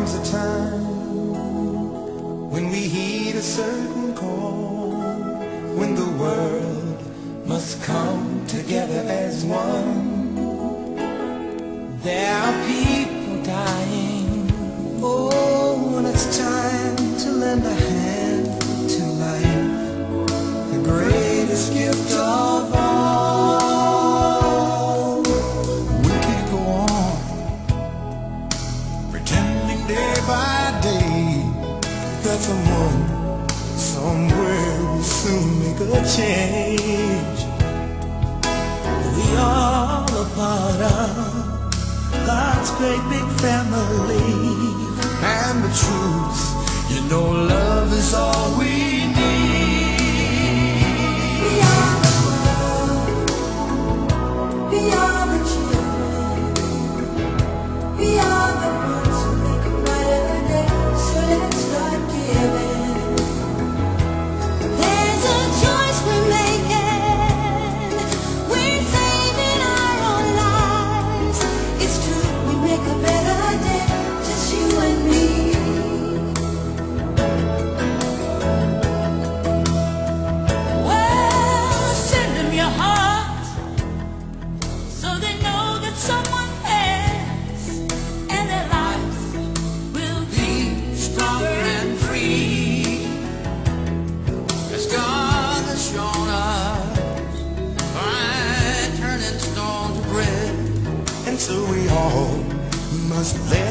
comes a time when we heed a certain call, when the world must come together as one. There are people dying. Oh, when it's time to lend a hand to life, the greatest gift of all. We can't go on pretending day by day that someone somewhere will soon make a change. We are a part of God's great big family, and the truth, you know, love is all we need. We are the world, we are the children, we are the ones who make a brighter day. So let's start giving. There's a choice we're making. We're saving our own lives. It's true, we make a better day, just you and me. Well, send them your heart so they know that someone cares, and their lives will be stronger and free, as God has shown us by turning stone to bread. And so we all must let